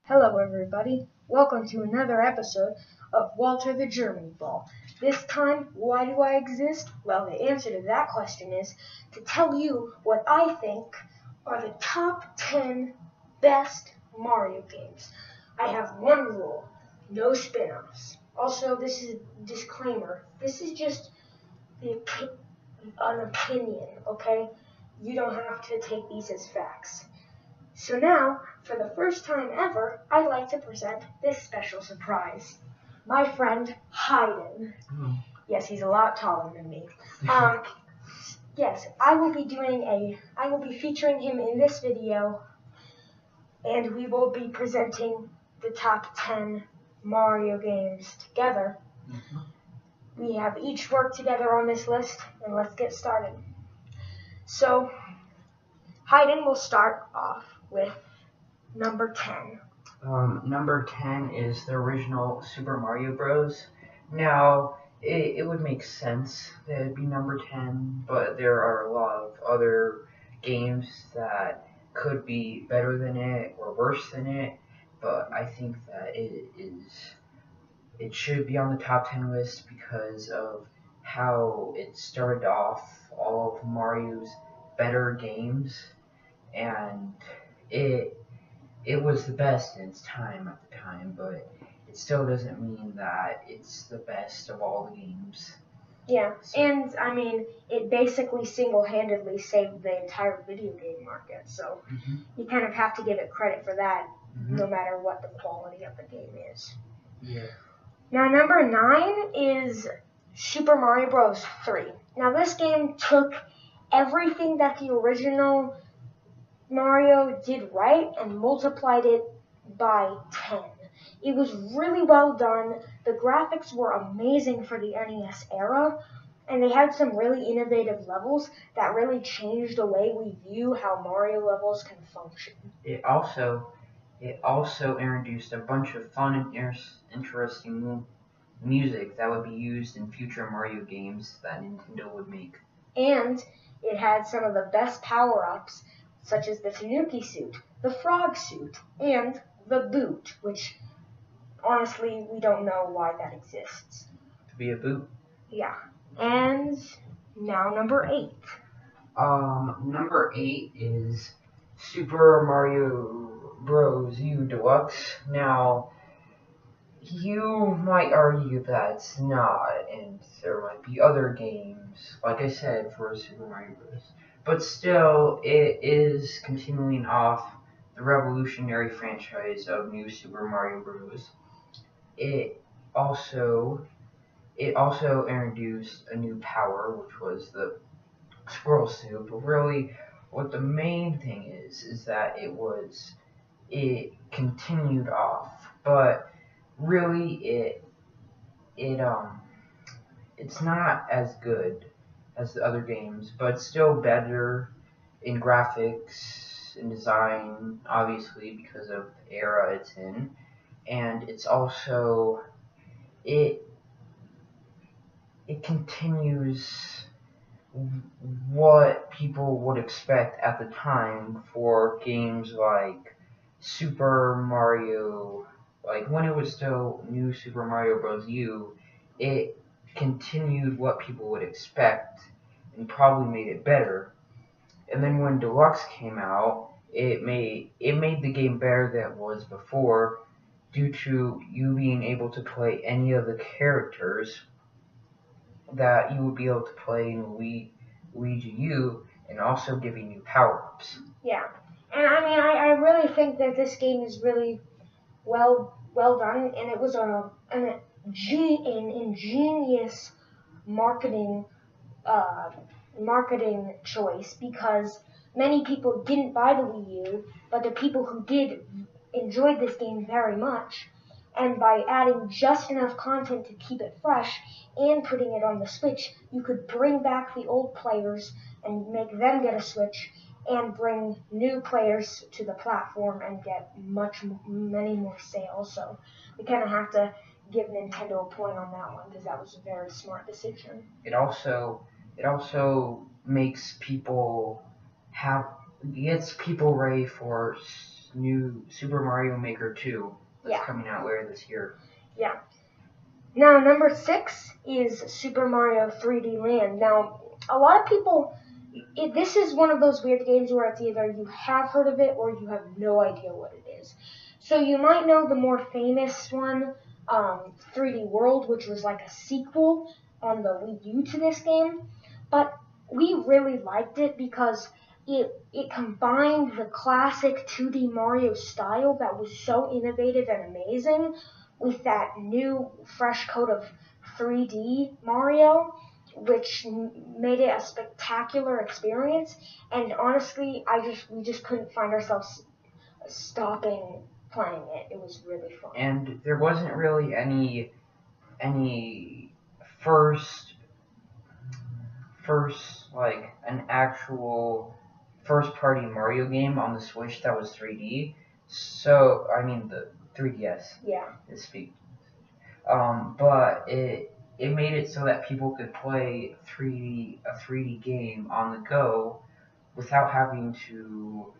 Hello everybody, welcome to another episode of Walter the German Ball. This time, why do I exist? Well, the answer to that question is to tell you what I think are the top 10 best Mario games. I have one rule, no spin-offs. Also, this is a disclaimer, this is just an opinion, okay? You don't have to take these as facts. So now, for the first time ever, I'd like to present this special surprise. My friend, Hyden. Yes, he's a lot taller than me. Yes, I will be featuring him in this video, and we will be presenting the top 10 Mario games together. We have each worked together on this list, and let's get started. So, Hyden will start off with number 10. Number 10 is the original Super Mario Bros. Now, it would make sense that it'd be number 10, but there are a lot of other games that could be better than it or worse than it, but I think that it should be on the top 10 list because of how it started off all of Mario's better games, and it was the best in its time at the time, but it still doesn't mean that it's the best of all the games. Yeah, and I mean, it basically single-handedly saved the entire video game market, so you kind of have to give it credit for that, no matter what the quality of the game is. Yeah. Now, number 9 is Super Mario Bros. 3. Now, this game took everything that the original Mario did right and multiplied it by 10. It was really well done. The graphics were amazing for the NES era, and they had some really innovative levels that really changed the way we view how Mario levels can function. It also introduced a bunch of fun and interesting music that would be used in future Mario games that Nintendo would make. And it had some of the best power-ups, such as the Tanuki suit, the frog suit, and the boot, which honestly we don't know why that exists. To be a boot? Yeah. And now number 8. Number 8 is Super Mario Bros. U Deluxe. Now, you might argue that it's not, and there might be other games, like I said, for Super Mario Bros. But still, it is continuing off the revolutionary franchise of New Super Mario Bros. It also introduced a new power, which was the squirrel suit. But really, what the main thing is that it continued off, but really it's not as good as the other games, but still better in graphics and design, obviously because of the era it's in, and it's also it continues what people would expect at the time for games like Super Mario, like when it was still New Super Mario Bros. U, it continued what people would expect and probably made it better. And then when Deluxe came out, it made the game better than it was before due to you being able to play any of the characters that you would be able to play in Luigi U, and also giving you power-ups. Yeah, and I mean, I really think that this game is really well done, and it was an ingenious marketing choice, because many people didn't buy the Wii U, but the people who did enjoyed this game very much. And by adding just enough content to keep it fresh and putting it on the Switch, you could bring back the old players and make them get a Switch, and bring new players to the platform and get many more sales. So we kind of have to give Nintendo a point on that one, because that was a very smart decision. It also makes people gets people ready for new Super Mario Maker 2 that's Yeah. coming out later this year. Yeah. Now, number 6 is Super Mario 3D Land. Now, a lot of people, this is one of those weird games where it's either you have heard of it or you have no idea what it is. So you might know the more famous one, 3D World, which was like a sequel on the Wii U to this game. But we really liked it because it combined the classic 2D Mario style that was so innovative and amazing with that new fresh coat of 3D Mario, which made it a spectacular experience. And honestly, we just couldn't find ourselves stopping playing it. It was really fun. And there wasn't really any first like an actual first party Mario game on the Switch that was 3D. So I mean the 3DS. Yeah. But it made it so that people could play a 3D game on the go without having to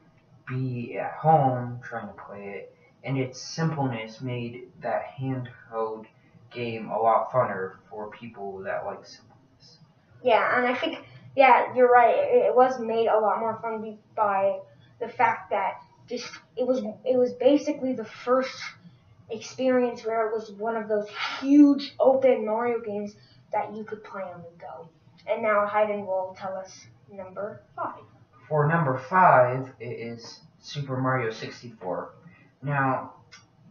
be at home trying to play it, and its simpleness made that handheld game a lot funner for people that like simpleness. Yeah, and I think, yeah, you're right. It was made a lot more fun by the fact that it was basically the first experience where it was one of those huge open Mario games that you could play on the go. And now Hyden will tell us number 5. For number 5, it is Super Mario 64. Now,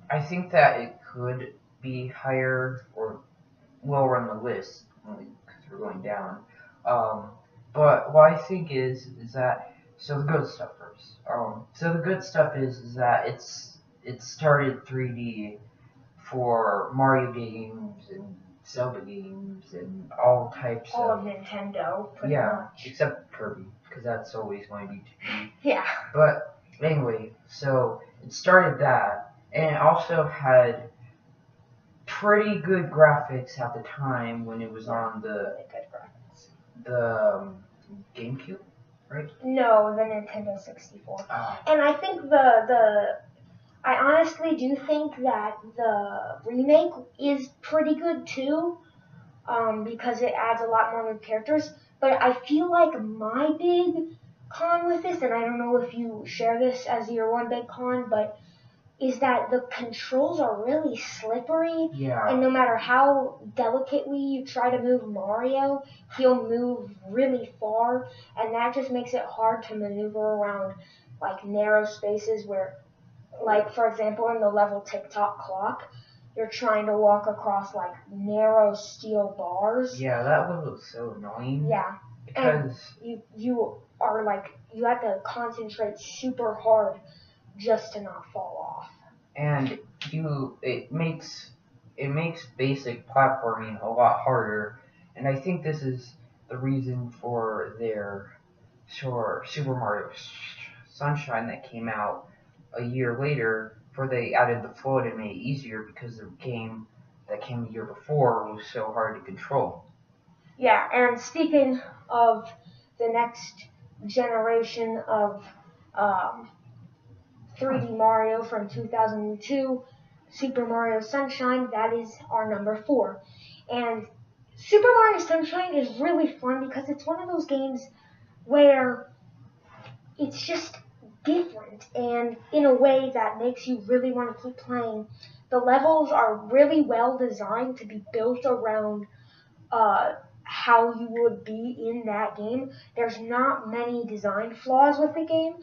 I think that it could be higher or lower on the list because we're going down. But what I think is that, so the good stuff first. So the good stuff is that it started 3D for Mario games and Zelda games and all types all of Nintendo, pretty much. Except Kirby, because that's always going to be 2D. Yeah. But anyway, so it started that, and it also had pretty good graphics at the time when it was on the GameCube, right? No, the Nintendo 64. Oh. And I think I honestly do think that the remake is pretty good too, because it adds a lot more new characters. But I feel like my big con with this, and I don't know if you share this as your one big con, but is that the controls are really slippery. Yeah. And no matter how delicately you try to move Mario, he'll move really far, and that just makes it hard to maneuver around like narrow spaces where, like for example, in the level Tick-Tock Clock, you're trying to walk across like narrow steel bars. Yeah, that was so annoying. Yeah. Because and you are like, you have to concentrate super hard just to not fall off. And it makes basic platforming a lot harder, and I think this is the reason for their Super Mario Sunshine that came out a year later, for they added the float and made it easier because the game that came the year before was so hard to control. Yeah, and speaking of the next generation of 3D Mario from 2002, Super Mario Sunshine, that is our number 4. And Super Mario Sunshine is really fun because it's one of those games where it's just different and in a way that makes you really want to keep playing. The levels are really well designed to be built around how you would be in that game. There's not many design flaws with the game.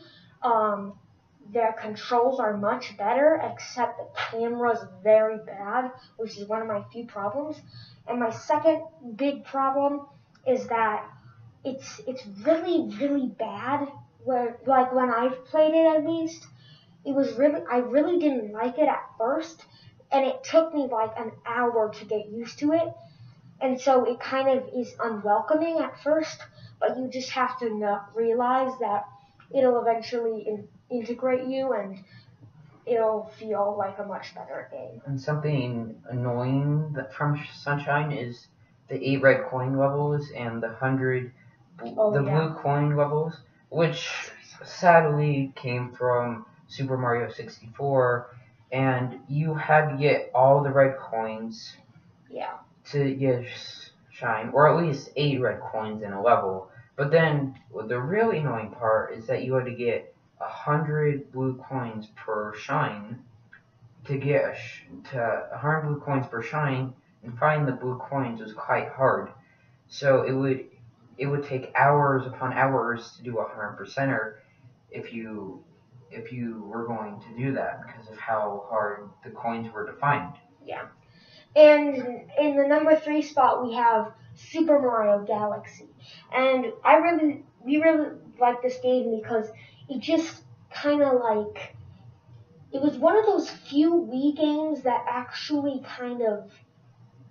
Their controls are much better, except the camera's very bad, which is one of my few problems. And my second big problem is that it's really, really bad. Like when I've played it, at least, I really didn't like it at first, and it took me like an hour to get used to it. And so it kind of is unwelcoming at first, but you just have to realize that it'll eventually integrate you, and it'll feel like a much better game. And something annoying from Sunshine is the 8 red coin levels and the 100 blue coin levels, which sadly came from Super Mario 64, and you had to get all the red coins Yeah. to get shine, or at least 8 red coins in a level. But then the really annoying part is that you had to get 100 blue coins per shine to get to 100 blue coins per shine, and finding the blue coins was quite hard. So it would take hours upon hours to do a 100%er if you were going to do that because of how hard the coins were to find. Yeah. And in the number 3 spot, we have Super Mario Galaxy. And we really like this game because it just kind of like, it was one of those few Wii games that actually kind of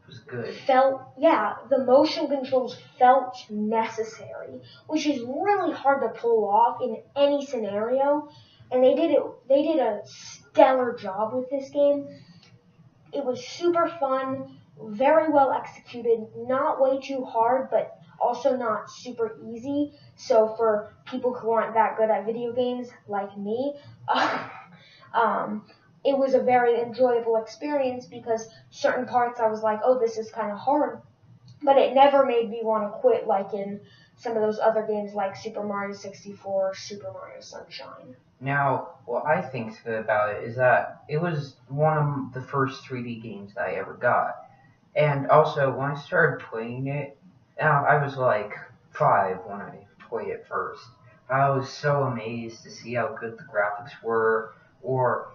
was good. The motion controls felt necessary, which is really hard to pull off in any scenario. And they did a stellar job with this game. It was super fun, very well executed, not way too hard, but also not super easy. So for people who aren't that good at video games like me, it was a very enjoyable experience because certain parts I was like, oh, this is kind of hard, but it never made me want to quit like in some of those other games like Super Mario 64, Super Mario Sunshine. Now, what I think about it is that it was one of the first 3D games that I ever got. And also, when I started playing it, I was like 5 when I played it first. I was so amazed to see how good the graphics were, or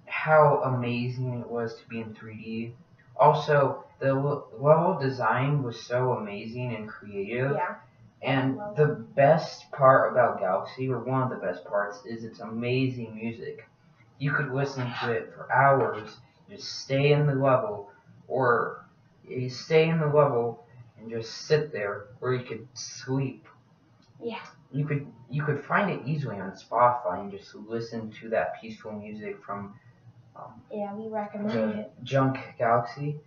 how amazing it was to be in 3D. Also, the level design was so amazing and creative. Yeah. And the best part about Galaxy, or one of the best parts, is its amazing music. You could listen to it for hours, just stay in the level, or you stay in the level and just sit there, or you could sleep. Yeah. You could find it easily on Spotify and just listen to that peaceful music from we recommend the it. Junk Galaxy.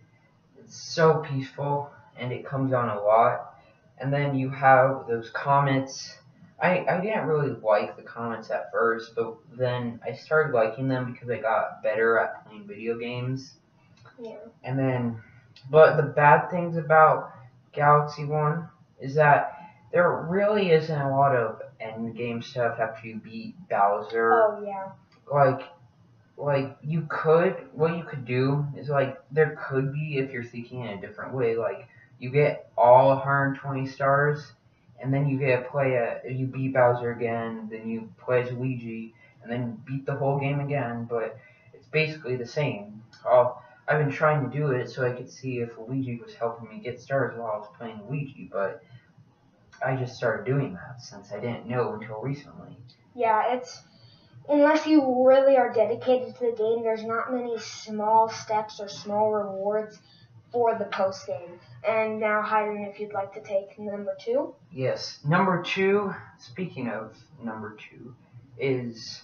It's so peaceful, and it comes on a lot. And then you have those comets. I didn't really like the comets at first, but then I started liking them because I got better at playing video games. Yeah. And then, but the bad things about Galaxy 1 is that there really isn't a lot of end game stuff after you beat Bowser. Oh, yeah. What you could do is there could be, if you're thinking in a different way, you get all 120 stars, and then you you beat Bowser again, then you play as Luigi, and then beat the whole game again, but it's basically the same. I've been trying to do it so I could see if Luigi was helping me get stars while I was playing Luigi, but I just started doing that since I didn't know until recently. Yeah, unless you really are dedicated to the game, there's not many small steps or small rewards for the post game. And now, Hyden, if you'd like to take number 2. Yes, number 2. Speaking of number 2, is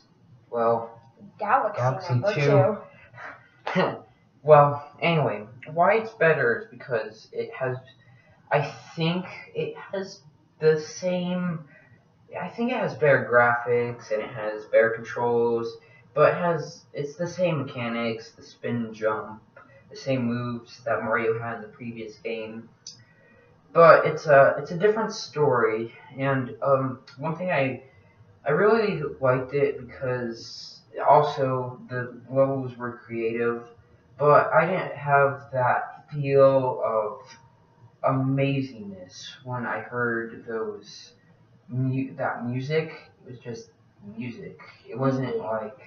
Galaxy number 2. Well, anyway, why it's better is because I think it has better graphics and it has better controls, but it's the same mechanics, the spin and jump, the same moves that Mario had in the previous game. But it's a different story, and one thing I really liked it because also the levels were creative, but I didn't have that feel of amazingness when I heard that music. It was just music. It wasn't like...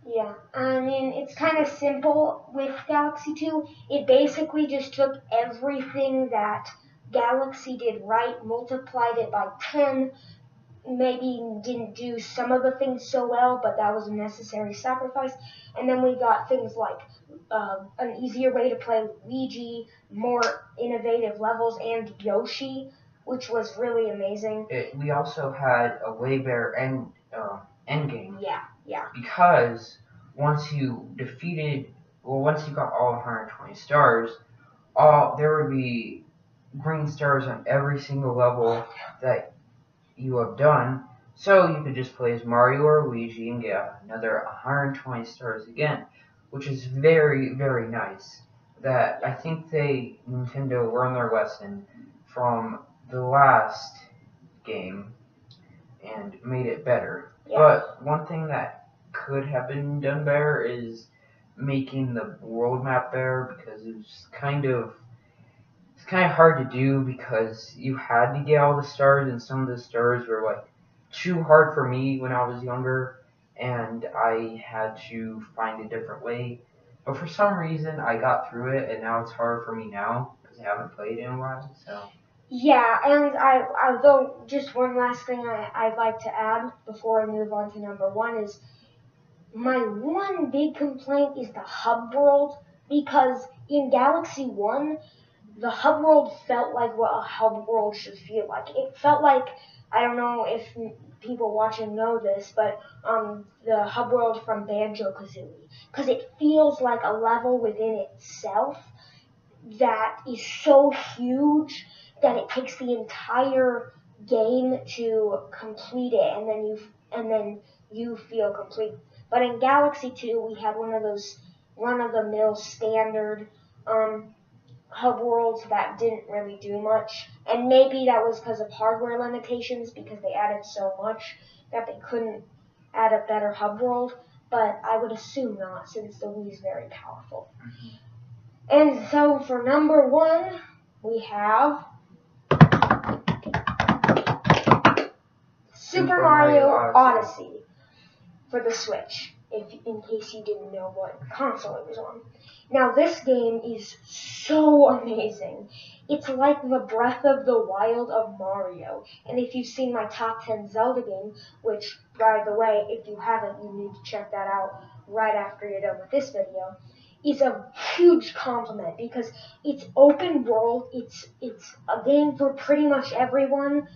Yeah, I mean, it's kind of simple with Galaxy 2. It basically just took everything that Galaxy did right, multiplied it by 10, maybe didn't do some of the things so well, but that was a necessary sacrifice. And then we got things like an easier way to play Luigi, more innovative levels, and Yoshi, which was really amazing. We also had a way better end game. Yeah. Because once you got all 120 stars, there would be green stars on every single level that you have done. So you could just play as Mario or Luigi and get another 120 stars again, which is very, very nice. That I think Nintendo learned their lesson from the last game and made it better. Yeah. But one thing that could have been done better is making the world map better, because it's kind of hard to do because you had to get all the stars, and some of the stars were like too hard for me when I was younger, and I had to find a different way. But for some reason, I got through it, and now it's harder for me now because I haven't played in a while. So Yeah, and although just one last thing I'd like to add before I move on to number one is my one big complaint is the hub world, because in Galaxy 1, the hub world felt like what a hub world should feel like. It felt like, I don't know if people watching know this, but the hub world from Banjo-Kazooie, because it feels like a level within itself that is so huge that it takes the entire game to complete it, and then you feel complete. But in Galaxy 2, we had one of those run-of-the-mill standard hub worlds that didn't really do much, and maybe that was because of hardware limitations, because they added so much that they couldn't add a better hub world. But I would assume not, since the Wii is very powerful. And so for number one, we have Super Mario Odyssey for the Switch, in case you didn't know what console it was on. Now, this game is so amazing. It's like the Breath of the Wild of Mario. And if you've seen my top 10 Zelda game, which, by the way, if you haven't, you need to check that out right after you're done with this video, is a huge compliment, because it's open world, it's a game for pretty much everyone.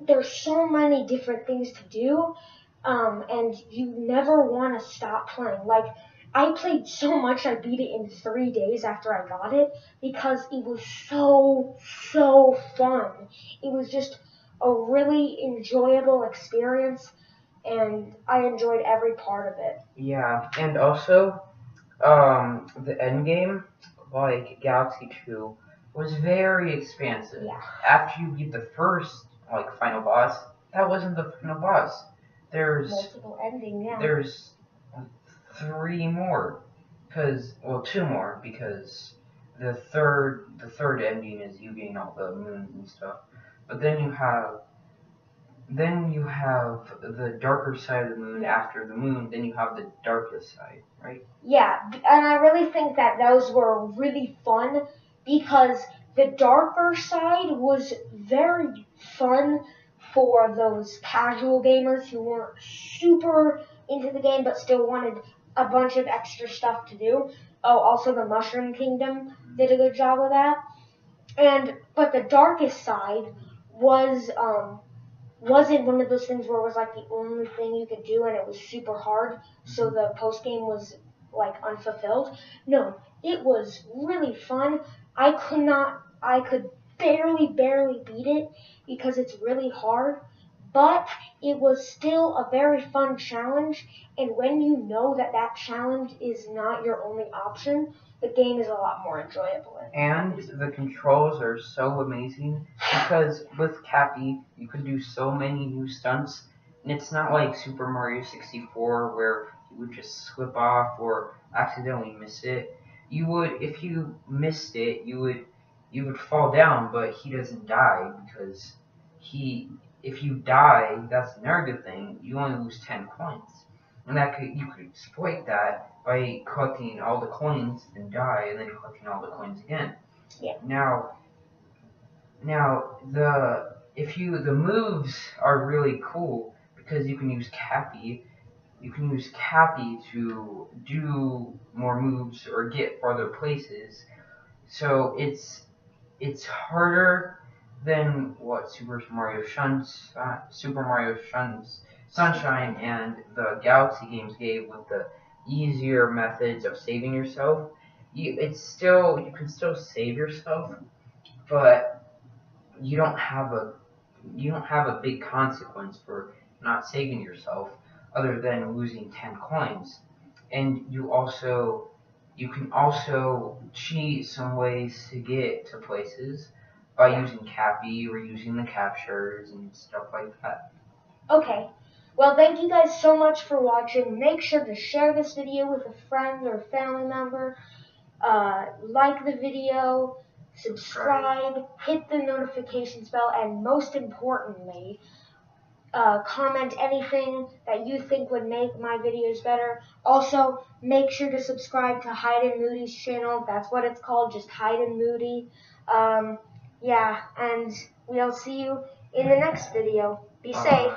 There's so many different things to do, and you never want to stop playing. Like, I played so much, I beat it in 3 days after I got it, because it was so fun. It was just a really enjoyable experience, and I enjoyed every part of it. yeah, and also the end game, like Galaxy 2, was very expansive. Yeah. After you beat the first final boss, that wasn't the final boss. There's multiple ending, yeah. There's 3 more, two more, because the third ending is you getting all the moons and stuff. But then you have the darker side of the moon after the moon. Then you have the darkest side, right? Yeah, and I really think that those were really fun, because the darker side was very fun for those casual gamers who weren't super into the game but still wanted a bunch of extra stuff to do. Oh, also the Mushroom Kingdom did a good job of that. But the darkest side wasn't one of those things where it was like the only thing you could do and it was super hard, so the post game was like unfulfilled. No, it was really fun. I could barely beat it because it's really hard, but it was still a very fun challenge, and when you know that challenge is not your only option, the game is a lot more enjoyable. And the controls are so amazing, because with Cappy, you can do so many new stunts, and it's not like Super Mario 64 where you would just slip off or accidentally miss it. If you missed it, you would fall down, but he doesn't die, because if you die, that's another good thing, you only lose 10 coins. And you could exploit that by collecting all the coins and die, and then collecting all the coins again. Yeah. Now the moves are really cool, because you can use Cappy. You can use Cappy to do more moves or get farther places. So it's harder than what Super Mario Sunshine and the Galaxy games gave, with the easier methods of saving yourself. You can still save yourself, but you don't have a big consequence for not saving yourself other than losing 10 coins. And you can also cheat some ways to get to places by using Cappy or using the captures and stuff like that. Okay. Well, thank you guys so much for watching. Make sure to share this video with a friend or family member. Like the video, subscribe, hit the notifications bell, and most importantly, comment anything that you think would make my videos better. Also, make sure to subscribe to Hyden Moody's channel. That's what it's called, just Hyden Moody. Yeah, and we'll see you in the next video. Be safe.